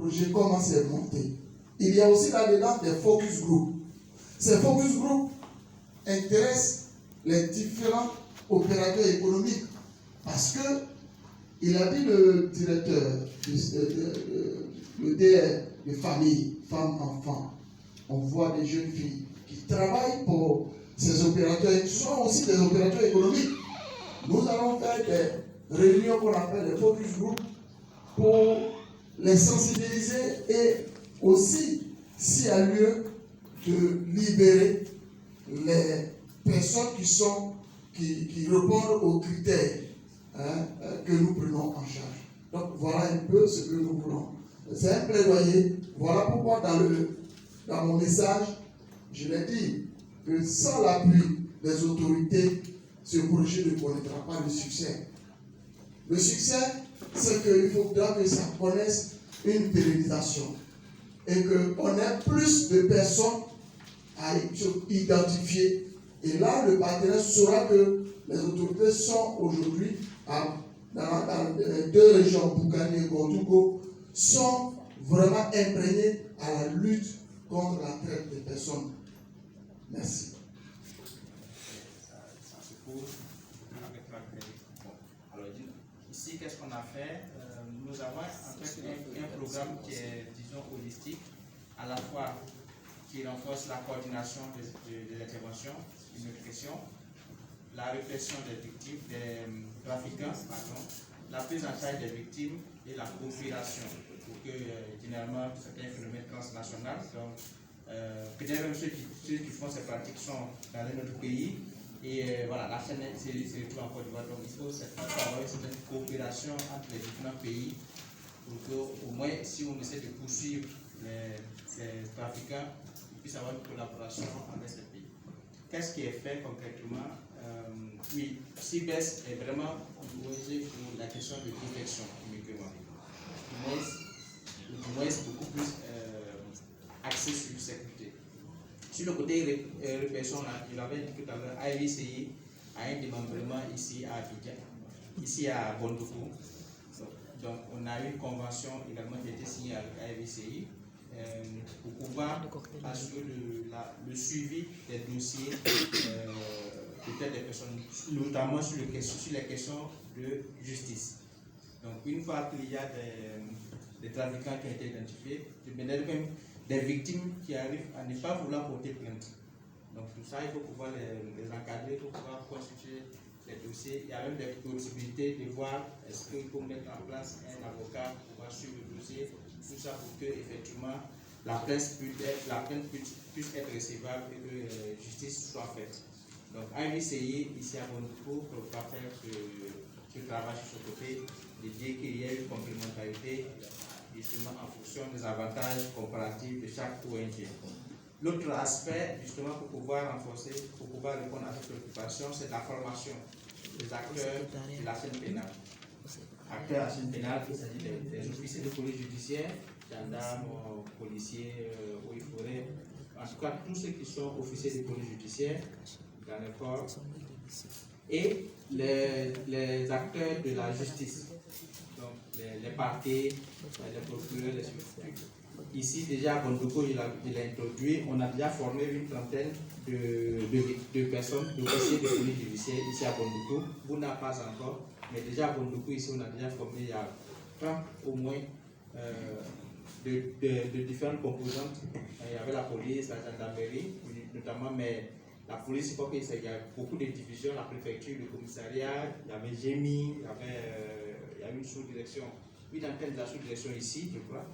projet, comment c'est monté. Il y a aussi là-dedans des focus group. Ces focus group intéressent les différents opérateurs économiques parce que il a dit le directeur, le DR de famille, femmes-enfants, on voit des jeunes filles qui travaillent pour ces opérateurs, qui sont aussi des opérateurs économiques. Nous allons faire des réunions qu'on appelle des focus group pour les sensibiliser et aussi, s'il y a lieu, de libérer les personnes qui répondent aux critères que nous prenons en charge. Donc voilà un peu ce que nous voulons. C'est un plaidoyer. Voilà pourquoi dans mon message, je l'ai dit que sans l'appui des autorités, ce projet ne connaîtra pas le succès. Le succès, c'est qu'il faudra que ça connaisse une pérennisation et qu'on ait plus de personnes à identifier. Et là, le partenaire saura que les autorités sont aujourd'hui dans les deux régions, Boukani et Gordougo, sont vraiment imprégnées à la lutte contre la traite des personnes. Merci. Alors, ici, qu'est-ce qu'on a fait? Nous avons en fait un programme qui est, disons, holistique, à la fois qui renforce la coordination de l'intervention, une question, la répression des victimes, des trafiquants, la prise en charge des victimes et la coopération, pour que généralement c'est un phénomène transnational. Donc, peut-être même ceux qui font ces pratiques sont dans un autre pays. Et voilà, la chaîne c'est tout en Côte d'Ivoire. Donc il faut avoir une coopération entre les différents pays pour qu'au moins, si on essaie de poursuivre ces trafiquants, il puisse avoir une collaboration avec ces pays. Qu'est-ce qui est fait concrètement? Oui, CIBES est vraiment posé pour la question de protection uniquement. Du moins beaucoup plus axé sur sécurité. Sur le côté répression, je l'avais dit tout à l'heure, IVCI a un démembrement ici à Abidjan, ici à Bondoufou. Donc on a eu une convention également qui a été signée avec IVCI pour pouvoir assurer le suivi des dossiers peut-être des personnes, notamment sur les questions de justice. Donc une fois qu'il y a des trafiquants qui ont été identifiés, peut-être même des victimes qui arrivent à ne pas vouloir porter plainte. Donc tout ça, il faut pouvoir les encadrer, il faut pouvoir constituer les dossiers. Il y a même des possibilités de voir est-ce qu'il faut mettre en place un avocat pour pouvoir suivre le dossier, tout ça pour que effectivement la plainte puisse être recevable et que justice soit faite. Donc IVCI ici à Bondoufou pour pouvoir faire ce travail sur ce côté, l'idée qu'il y ait une complémentarité justement en fonction des avantages comparatifs de chaque ONG. L'autre aspect, justement, pour pouvoir renforcer, pour pouvoir répondre à cette préoccupation, c'est la formation des acteurs de la chaîne pénale. Acteurs de la chaîne pénale, il s'agit des officiers de police judiciaire, gendarmes, policiers, eaux et forêts, en tout cas tous ceux qui sont officiers de police judiciaire dans le corps, et les acteurs de la justice. Donc, les parquets, les procureurs, les substituts. Ici, déjà, à Bondoufou, il a introduit, on a déjà formé une trentaine de personnes, d'officiers de police judiciaire ici à Bondoufou. Vous n'avez pas encore, mais déjà à Bondoufou, ici, on a déjà formé il y a 30 au moins de différentes composantes. Il y avait la police, la gendarmerie, notamment, mais la police, il faut qu'il y a beaucoup de divisions, la préfecture, le commissariat, il y avait GEMI, il y avait une sous-direction, une antenne de la sous-direction ici, je crois.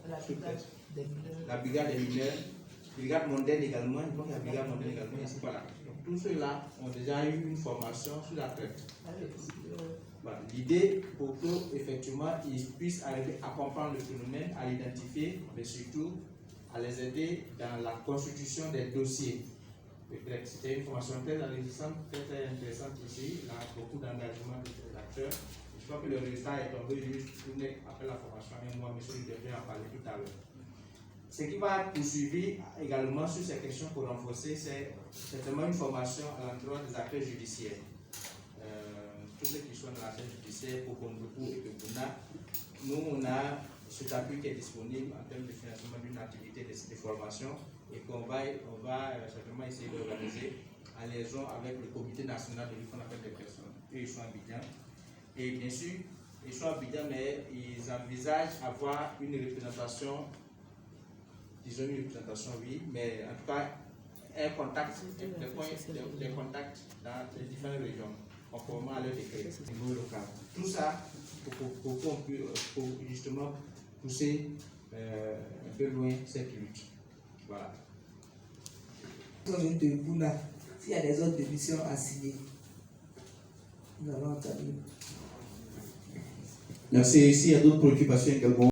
La brigade des mineurs, brigade mondaine également, il faut qu'il y a la brigade mondaine également ici, voilà. Donc tous ceux-là ont déjà eu une formation sur la traite. Voilà. L'idée pour qu'effectivement ils puissent arriver à comprendre le phénomène, à l'identifier, mais surtout à les aider dans la constitution des dossiers. C'était une formation très enrichissante, très intéressante ici. Il y a beaucoup d'engagement des acteurs. Je crois que le résultat est tombé juste après la formation et moi, monsieur, je devrais en parler tout à l'heure. Ce qui va être poursuivi également sur ces questions pour renforcer, c'est certainement une formation à l'endroit des acteurs judiciaires. Tous ceux qui sont dans la chaîne judiciaire, pour Bondoufou et Pepuna, nous on a cet appui qui est disponible en termes de financement d'une activité de formation et qu'on va certainement essayer d'organiser en liaison avec le comité national de lutte contre les personnes. Eux, ils sont à Abidjan. Et bien sûr, ils sont à Abidjan, mais ils envisagent avoir une représentation, disons une représentation, oui, mais en tout cas, un contact, des contacts dans les différentes régions, conformément à leur décret au niveau local. Tout ça pour justement pousser un peu loin cette lutte. Voilà. S'il y a des autres démissions à signer, nous allons entendre. Merci. S'il y a d'autres préoccupations également.